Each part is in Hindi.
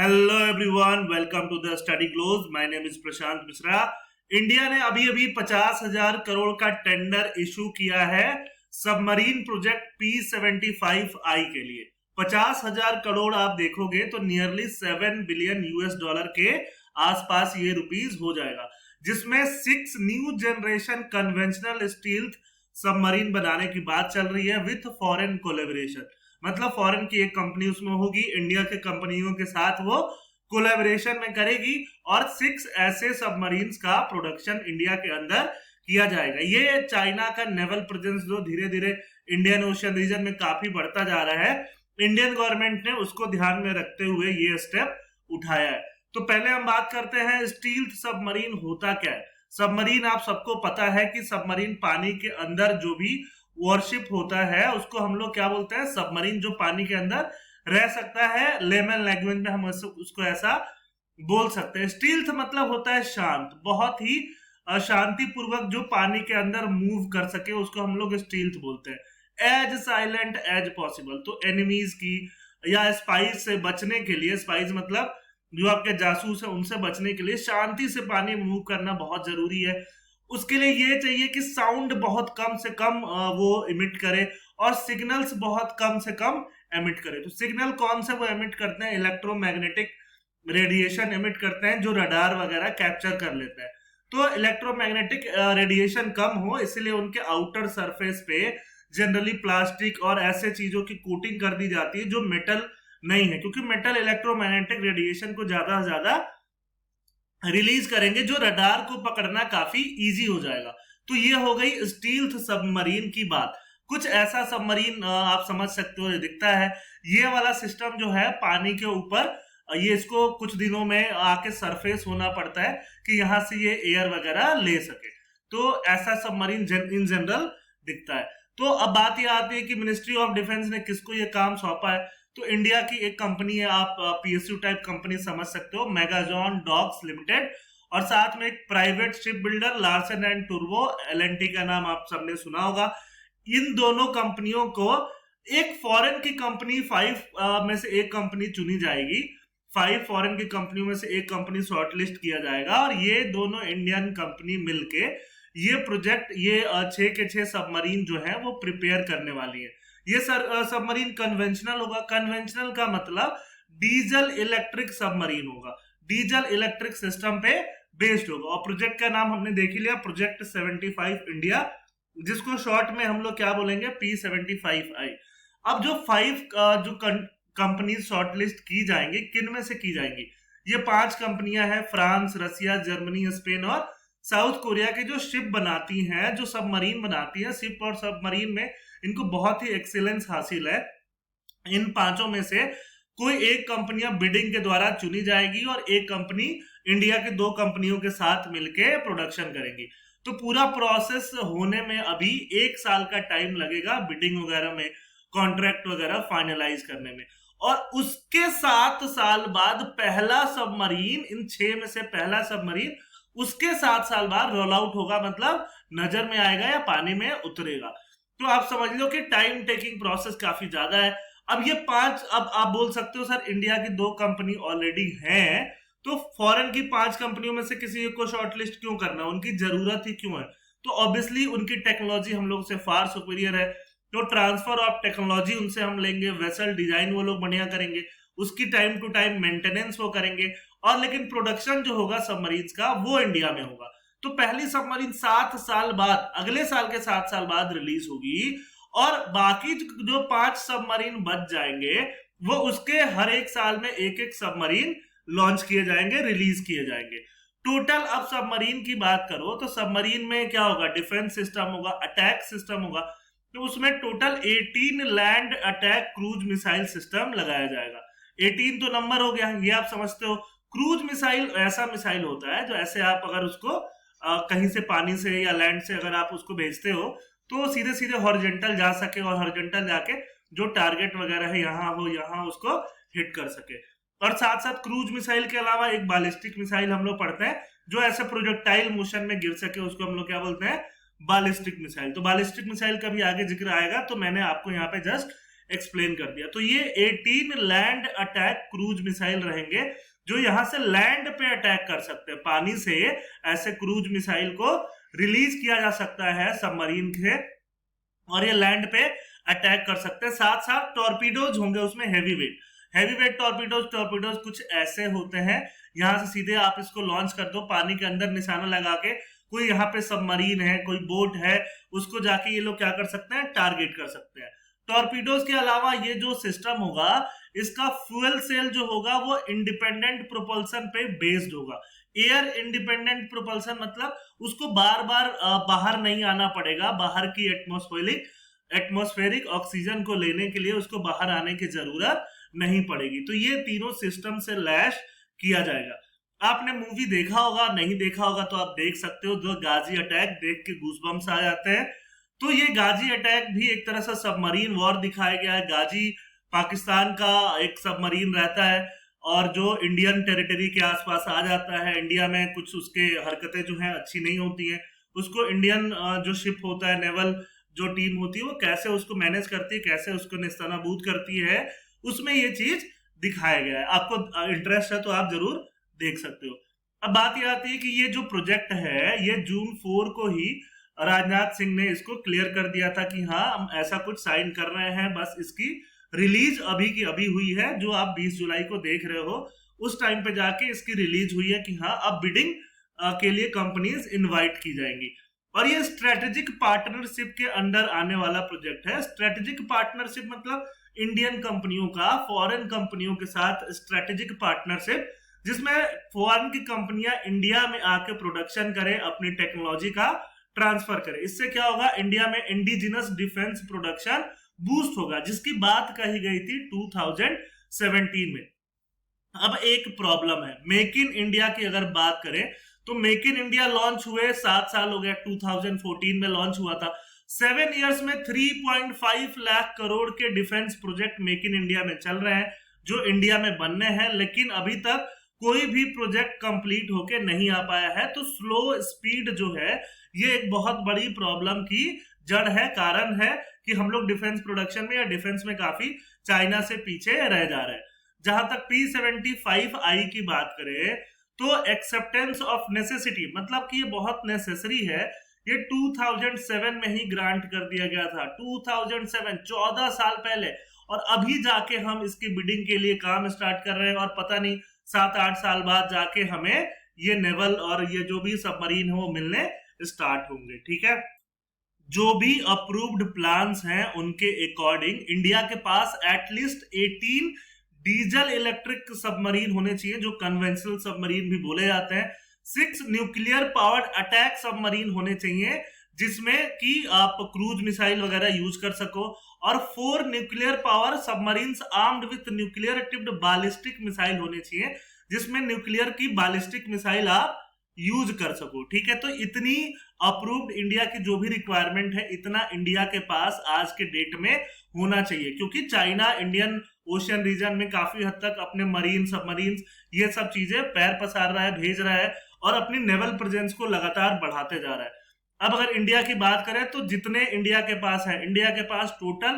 Hello everyone, welcome to the study glows. My name is Prashant Mishra. India ने अभी अभी 50,000 करोड़ का टेंडर इशू किया है सबमरीन प्रोजेक्ट P-75I के लिए। 50,000 करोड़ आप देखोगे तो नियरली 7 बिलियन US डॉलर के आसपास ये रुपीज हो जाएगा, जिसमें 6 new generation conventional steel submarine बनाने की बात चल रही है विथ फॉरेन कोलेबोरेशन। मतलब फॉरेन की एक कंपनी उसमें होगी, इंडिया के कंपनियों के साथ वो कोलैबोरेशन में करेगी और 6 ऐसे सबमरीन्स का प्रोडक्शन इंडिया के अंदर किया जाएगा। ये चाइना का नेवल प्रेजेंस जो धीरे धीरे इंडियन ओशन रीजन में काफी बढ़ता जा रहा है, इंडियन गवर्नमेंट ने उसको ध्यान में रखते हुए ये स्टेप उठाया है। तो पहले हम बात करते हैं स्टील्थ सबमरीन होता क्या है। सबमरीन आप सबको पता है कि सबमरीन पानी के अंदर जो भी वॉरशिप होता है उसको हम लोग क्या बोलते हैं, सबमरीन जो पानी के अंदर रह सकता है। लेमन लैंग्वेज में हम उसको ऐसा बोल सकते हैं। स्टील्थ मतलब होता है शांत, बहुत ही शांति पूर्वक जो पानी के अंदर मूव कर सके उसको हम लोग स्टील्थ बोलते हैं। एज साइलेंट एज पॉसिबल, तो एनिमीज की या स्पाइस से बचने के लिए, स्पाइस मतलब जो आपके जासूस है उनसे बचने के लिए शांति से पानी मूव करना बहुत जरूरी है। उसके लिए ये चाहिए कि साउंड बहुत कम से कम वो इमिट करे और सिग्नल्स बहुत कम से कम एमिट करे। तो सिग्नल कौन से वो एमिट करते हैं, इलेक्ट्रोमैग्नेटिक रेडिएशन एमिट करते हैं जो रडार वगैरह कैप्चर कर लेता है। तो इलेक्ट्रोमैग्नेटिक रेडिएशन कम हो इसलिए उनके आउटर सरफेस पे जनरली प्लास्टिक और ऐसे चीजों की कोटिंग कर दी जाती है जो मेटल नहीं है, क्योंकि मेटल इलेक्ट्रोमैग्नेटिक रेडिएशन को ज्यादा से ज्यादा रिलीज करेंगे जो रडार को पकड़ना काफी इजी हो जाएगा। तो ये हो गई स्टील्थ सबमरीन की बात। कुछ ऐसा सबमरीन आप समझ सकते हो, दिखता है ये वाला सिस्टम जो है पानी के ऊपर, ये इसको कुछ दिनों में आके सरफेस होना पड़ता है कि यहाँ से ये एयर वगैरह ले सके। तो ऐसा सबमरीन इन जनरल दिखता है। तो अब बात ये आती है कि मिनिस्ट्री ऑफ डिफेंस ने किसको ये काम सौंपा है। तो इंडिया की एक कंपनी है, आप पीएसयू टाइप कंपनी समझ सकते हो, मेगाजॉन डॉक्स लिमिटेड, और साथ में एक private ship builder Larsen and Toubro L and T का नाम आप सबने सुना होगा। इन दोनों कंपनियों को एक फॉरेन की कंपनी 5 में से एक कंपनी चुनी जाएगी। 5 फॉरेन की कंपनियों में से एक कंपनी शॉर्टलिस्ट किया जाएगा और ये दोनों इंडियन कंपनी मिलके ये प्रोजेक्ट, ये 6 के 6 सबमरीन जो है वो प्रिपेयर करने वाली है। ये सबमरीन कन्वेंशनल होगा। कन्वेंशनल का मतलब डीजल इलेक्ट्रिक सबमरीन होगा, डीजल इलेक्ट्रिक सिस्टम पे बेस्ड होगा। और प्रोजेक्ट का नाम हमने देख लिया, प्रोजेक्ट 75 इंडिया, जिसको शॉर्ट में हम लोग क्या बोलेंगे, P-75I। अब जो 5 जो कंपनीज शॉर्टलिस्ट की जाएंगी, किन में से की जाएंगी, ये 5 कंपनियां हैं, फ्रांस, रसिया, जर्मनी, स्पेन और साउथ कोरिया की, जो शिप बनाती हैं, जो सबमरीन बनाती हैं। शिप और सबमरीन में इनको बहुत ही एक्सीलेंस हासिल है। इन 5 में से कोई एक कंपनियां बिडिंग के द्वारा चुनी जाएगी और एक कंपनी इंडिया के 2 कंपनियों के साथ मिलके प्रोडक्शन करेंगी। तो पूरा प्रोसेस होने में अभी 1 साल का टाइम लगेगा, बिडिंग वगैरह में, कॉन्ट्रैक्ट वगैरह फाइनलाइज करने में। और उसके 7 साल बाद पहला सबमरीन, इन 6 में से पहला सबमरीन उसके 7 साल बाद रोल आउट होगा, मतलब नजर में आएगा या पानी में उतरेगा। तो आप समझ लो कि टाइम टेकिंग प्रोसेस काफी ज्यादा है। अब ये 5, अब आप बोल सकते हो सर इंडिया की 2 कंपनी ऑलरेडी हैं, तो फॉरेन की 5 कंपनियों में से किसी को शॉर्टलिस्ट क्यों करना, उनकी जरूरत ही क्यों है। तो ऑब्वियसली उनकी टेक्नोलॉजी हम लोग से फार सुपीरियर है, तो ट्रांसफर ऑफ टेक्नोलॉजी उनसे हम लेंगे, वेसल डिजाइन वो लोग बढ़िया करेंगे, उसकी टाइम टू टाइम मेंटेनेंस वो करेंगे, और लेकिन प्रोडक्शन जो होगा सबमरीन्स का वो इंडिया में होगा। तो पहली सबमरीन 7 साल बाद, अगले साल के 7 साल बाद रिलीज होगी, और बाकी जो 5 सबमरीन बच जाएंगे वो उसके हर एक साल में एक एक सबमरीन लॉन्च किए जाएंगे, रिलीज किए जाएंगे। टोटल अब सबमरीन की बात करो तो सबमरीन में क्या होगा, डिफेंस सिस्टम होगा, अटैक सिस्टम होगा। तो उसमें total 18 land attack cruise missile system लगाया जाएगा। 18 तो नंबर हो गया, ये आप समझते हो। क्रूज मिसाइल ऐसा मिसाइल होता है जो ऐसे आप अगर उसको कहीं से पानी से या लैंड से अगर आप उसको भेजते हो तो सीधे सीधे हॉरिजॉन्टल जा सके और हॉरिजॉन्टल जाके जो टारगेट वगैरह है यहाँ हो, यहाँ उसको हिट कर सके। और साथ साथ क्रूज मिसाइल के अलावा एक बैलिस्टिक मिसाइल हम लोग पढ़ते हैं जो ऐसे प्रोजेक्टाइल मोशन में गिर सके, उसको हम लोग क्या बोलते हैं, बैलिस्टिक मिसाइल। तो बैलिस्टिक मिसाइल का भी आगे जिक्र आएगा, तो मैंने आपको यहाँ पे जस्ट एक्सप्लेन कर दिया। तो ये 18 लैंड अटैक क्रूज मिसाइल रहेंगे जो यहां से लैंड पे अटैक कर सकते हैं। पानी से ऐसे क्रूज मिसाइल को रिलीज किया जा सकता है सबमरीन के, और ये लैंड पे अटैक कर सकते हैं। साथ साथ टॉर्पीडोज होंगे उसमें, हैवी वेट टॉर्पीडोज कुछ ऐसे होते हैं, यहां से सीधे आप इसको लॉन्च कर दो पानी के अंदर निशाना लगा के, कोई यहाँ पे सबमरीन है, कोई बोट है, उसको जाके ये लोग क्या कर सकते हैं, टारगेट कर सकते हैं। टॉर्पीडोज के अलावा ये जो सिस्टम होगा, इसका फ्यूल सेल जो होगा वो इंडिपेंडेंट प्रोपल्सन पे बेस्ड होगा। एयर इंडिपेंडेंट प्रोपल्सन मतलब उसको बार बार बाहर नहीं आना पड़ेगा, बाहर की एटमॉस्फेरिक ऑक्सीजन को लेने के लिए उसको बाहर आने की जरूरत नहीं पड़ेगी। तो ये तीनों सिस्टम से लैश किया जाएगा। आपने मूवी देखा होगा, नहीं देखा होगा तो आप देख सकते हो, जो गाजी अटैक देख के गूज़बम्स आ जाते हैं। तो ये गाजी अटैक भी एक तरह से सबमरीन वॉर दिखाया गया है। गाजी पाकिस्तान का एक सबमरीन रहता है और जो इंडियन टेरिटरी के आसपास आ जाता है, इंडिया में कुछ उसके हरकतें जो हैं अच्छी नहीं होती हैं, उसको इंडियन जो शिप होता है, नेवल जो टीम होती है, वो कैसे उसको मैनेज करती है, कैसे उसको नेस्तनाबूद करती है, उसमें ये चीज दिखाया गया है। आपको इंटरेस्ट है तो आप जरूर देख सकते हो। अब बात यह आती है कि ये जो प्रोजेक्ट है, ये जून 4 को ही राजनाथ सिंह ने इसको क्लियर कर दिया था कि हाँ हम ऐसा कुछ साइन कर रहे हैं, बस इसकी रिलीज अभी की अभी हुई है। जो आप 20 जुलाई को देख रहे हो, उस टाइम पे जाके इसकी रिलीज हुई है कि हाँ अब बिडिंग के लिए कंपनीज इनवाइट की जाएंगी। और ये स्ट्रेटेजिक पार्टनरशिप के अंडर आने वाला प्रोजेक्ट है। स्ट्रेटेजिक पार्टनरशिप मतलब इंडियन कंपनियों का फॉरेन कंपनियों के साथ स्ट्रेटेजिक पार्टनरशिप, जिसमें फॉरेन की कंपनियां इंडिया में आके प्रोडक्शन करें, अपनी टेक्नोलॉजी का ट्रांसफर करें। इससे क्या होगा, इंडिया में इंडिजिनस डिफेंस प्रोडक्शन बूस्ट होगा, जिसकी बात कही गई थी 2017 में। अब एक प्रॉब्लम है, मेक इन इंडिया की अगर बात करें तो मेक इन इंडिया लॉन्च हुए 7 साल हो गया, 2014 में लॉन्च हुआ था। 7 इयर्स में 3.5 लाख करोड़ के defence project make in India में चल रहे हैं, जो इंडिया में बनने हैं, लेकिन अभी तक कोई भी प्रोजेक्ट कंप्लीट होके नहीं आ पाया है। तो स्लो स्पीड जो है, ये एक बहुत बड़ी प्रॉब्लम की जड़ है, कारण है कि हम लोग डिफेंस प्रोडक्शन में या डिफेंस में काफी चाइना से पीछे रह जा रहे हैं। जहां तक P75I की बात करें तो एक्सेप्टेंस ऑफ नेसेसिटी, मतलब कि ये बहुत नेसेसरी है, ये 2007 में ही ग्रांट कर दिया गया था। 2007, 14 साल पहले, और अभी जाके हम इसकी बिडिंग के लिए काम स्टार्ट कर रहे हैं, और पता नहीं 7-8 साल बाद जाके हमें ये नेवल और ये जो भी सबमरीन है वो मिलने स्टार्ट होंगे। ठीक है, जो भी अप्रूव्ड प्लान्स हैं उनके अकॉर्डिंग इंडिया के पास एटलीस्ट 18 डीजल इलेक्ट्रिक सबमरीन होने चाहिए, जो कन्वेंशनल सबमरीन भी बोले जाते हैं। 6 न्यूक्लियर पावर्ड अटैक सबमरीन होने चाहिए, जिसमें कि आप क्रूज मिसाइल वगैरह यूज कर सको, और 4 nuclear power submarines armed with nuclear tipped ballistic missile होने चाहिए, जिसमें न्यूक्लियर की बैलिस्टिक मिसाइल आप यूज कर सको। ठीक है, तो इतनी अप्रूव्ड इंडिया की जो भी रिक्वायरमेंट है, इतना इंडिया के पास आज के डेट में होना चाहिए, क्योंकि चाइना इंडियन ओशियन रीजन में काफी हद तक अपने मरीन, सबमरीन्स, ये सब चीजें पैर पसार रहा है, भेज रहा है, और अपनी नेवल प्रेजेंस को लगातार बढ़ाते जा रहा है। अब अगर इंडिया की बात करें तो जितने इंडिया के पास है, इंडिया के पास टोटल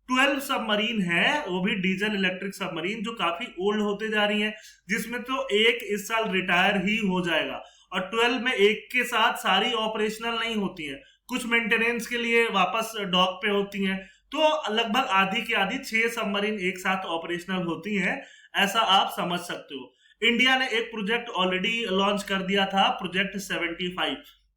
12 सबमरीन है, वो भी डीजल इलेक्ट्रिक सबमरीन, जो काफी ओल्ड होते जा रही हैं, जिसमें तो एक इस साल रिटायर ही हो जाएगा, और 12 में एक के साथ सारी ऑपरेशनल नहीं होती हैं, कुछ मेंटेनेंस के लिए वापस डॉक पे होती हैं। तो लगभग आधी की आधी 6 सबमरीन एक साथ ऑपरेशनल होती हैं, ऐसा आप समझ सकते हो। इंडिया ने एक प्रोजेक्ट ऑलरेडी लॉन्च कर दिया था, प्रोजेक्ट 75।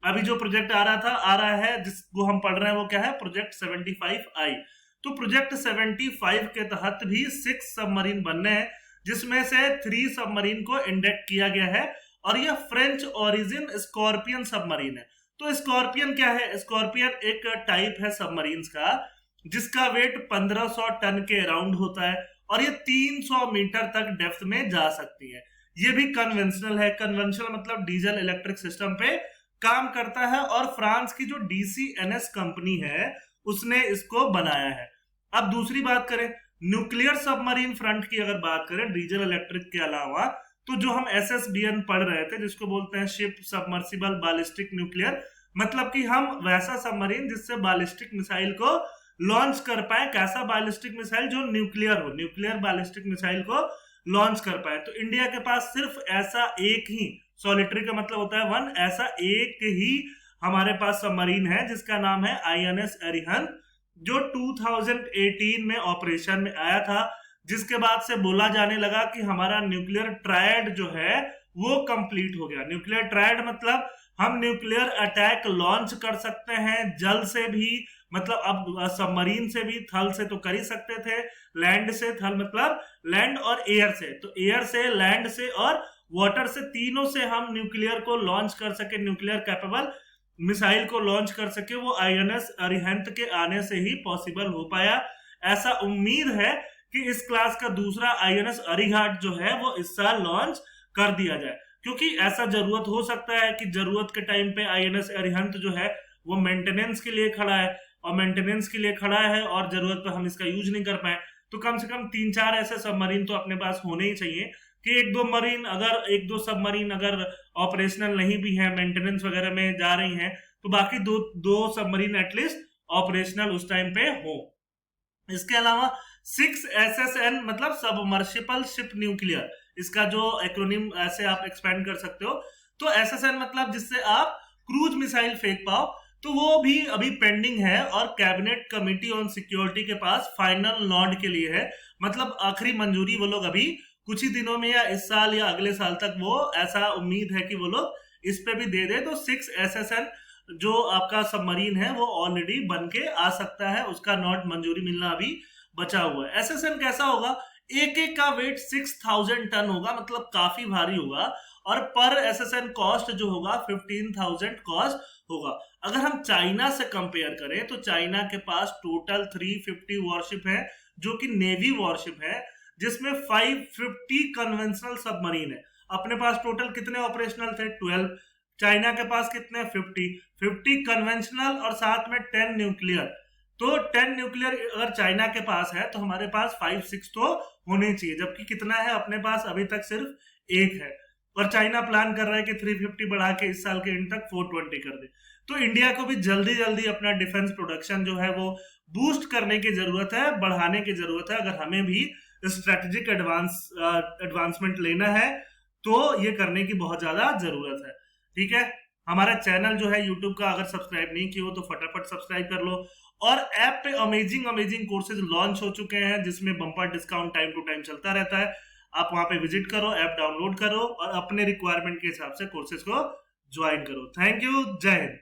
अभी जो प्रोजेक्ट आ रहा है जिसको हम पढ़ रहे हैं, वो क्या है, प्रोजेक्ट 75I। तो प्रोजेक्ट 75 के तहत भी 6 सबमरीन बनने हैं, जिसमें से 3 सबमरीन को इंडेक्ट किया गया है, और यह फ्रेंच ओरिजिन स्कॉर्पियन सबमरीन है। तो स्कॉर्पियन क्या है? स्कॉर्पियन एक टाइप है सबमरीन्स का, जिसका वेट 1500 टन के अराउंड होता है, और ये 300 मीटर तक डेप्थ में जा सकती है। ये भी कन्वेंशनल है, कन्वेंशनल मतलब डीजल इलेक्ट्रिक सिस्टम पे काम करता है, और फ्रांस की जो DCNS कंपनी है उसने इसको बनाया है। अब दूसरी बात करें न्यूक्लियर सबमरीन फ्रंट की, अगर बात करें डीजल इलेक्ट्रिक के अलावा, तो जो हम SSBN पढ़ रहे थे, जिसको बोलते हैं शिप सबमर्सिबल बैलिस्टिक न्यूक्लियर, मतलब कि हम वैसा सबमरीन जिससे बैलिस्टिक मिसाइल को लॉन्च कर पाए, कैसा बैलिस्टिक मिसाइल जो न्यूक्लियर हो, न्यूक्लियर बैलिस्टिक मिसाइल को लॉन्च कर पाए। तो इंडिया के पास सिर्फ ऐसा एक ही, सॉलिटरी का मतलब होता है वन, ऐसा एक ही हमारे पास सबमरीन है जिसका नाम है INS अरिहंत, जो 2018 में ऑपरेशन में आया था, जिसके बाद से बोला जाने लगा कि हमारा न्यूक्लियर ट्रायड जो है वो कंप्लीट हो गया। न्यूक्लियर ट्रायड मतलब हम न्यूक्लियर अटैक लॉन्च कर सकते हैं जल से भी, मतलब अब सबमरीन से भी, थल से तो कर ही सकते थे, लैंड से, थल मतलब लैंड और एयर से, तो एयर से, लैंड से और वाटर से, तीनों से हम न्यूक्लियर को लॉन्च कर सके, न्यूक्लियर कैपेबल मिसाइल को लॉन्च कर सके, वो INS अरिहंत के आने से ही पॉसिबल हो पाया। ऐसा उम्मीद है कि इस क्लास का दूसरा INS अरिहंत जो है वो इस साल लॉन्च कर दिया जाए, क्योंकि ऐसा जरूरत हो सकता है कि जरूरत के टाइम पे INS अरिहंत जो है वो मेंटेनेंस के लिए खड़ा है, और मेंटेनेंस के लिए खड़ा है और जरूरत पर हम इसका यूज नहीं कर पाए, तो कम से कम 3-4 ऐसे सबमरीन तो अपने पास होने ही चाहिए कि एक दो सबमरीन अगर ऑपरेशनल नहीं भी है, मेंटेनेंस वगैरह में जा रही हैं, तो बाकी दो सबमरीन एटलीस्ट ऑपरेशनल उस टाइम पे हो। इसके अलावा 6SSN मतलब सबमर्सिबल शिप न्यूक्लियर, इसका जो एक्रोनिम ऐसे आप एक्सपेंड कर सकते हो, तो SSN मतलब जिससे आप क्रूज मिसाइल फेंक पाओ, तो वो भी अभी पेंडिंग है और कैबिनेट कमिटी ऑन सिक्योरिटी के पास फाइनल नॉड के लिए है, मतलब आखिरी मंजूरी वो लोग अभी कुछ ही दिनों में या इस साल या अगले साल तक, वो ऐसा उम्मीद है कि वो लोग इस पे भी दे दे। तो 6SSN जो आपका सबमरीन है वो ऑलरेडी बन के आ सकता है, उसका नॉट मंजूरी मिलना अभी बचा हुआ है। SSN कैसा होगा, एक एक का वेट 6000 टन होगा, मतलब काफी भारी होगा, और पर SSN कॉस्ट जो होगा 15,000 कॉस्ट होगा। अगर हम चाइना से कंपेयर करें तो चाइना के पास टोटल 350 वॉरशिप है जो कि नेवी वॉरशिप है, जिसमें 550 कन्वेंशनल सबमरीन है। अपने पास टोटल कितने ऑपरेशनल थे, 12। चाइना के पास कितने, 50 कन्वेंशनल और साथ में 10 न्यूक्लियर। तो 10 न्यूक्लियर अगर चाइना के पास है तो हमारे पास 5-6 तो होने चाहिए, जबकि कितना है अपने पास अभी तक सिर्फ एक है, और चाइना प्लान कर रहा है कि 350 बढ़ा के इस साल के एंड तक 420 कर दे। तो इंडिया को भी जल्दी जल्दी अपना डिफेंस प्रोडक्शन जो है वो बूस्ट करने की जरूरत है, बढ़ाने की जरूरत है। अगर हमें भी स्ट्रेटेजिक एडवांसमेंट लेना है तो ये करने की बहुत ज्यादा जरूरत है। ठीक है, हमारा चैनल जो है यूट्यूब का अगर सब्सक्राइब नहीं किया हो तो फटाफट सब्सक्राइब कर लो, और ऐप पे अमेजिंग कोर्सेज लॉन्च हो चुके हैं जिसमें bumper discount time to time चलता रहता है। आप वहां पे विजिट करो, ऐप डाउनलोड करो और अपने रिक्वायरमेंट के हिसाब से कोर्सेज को ज्वाइन करो। थैंक यू, जय हिंद।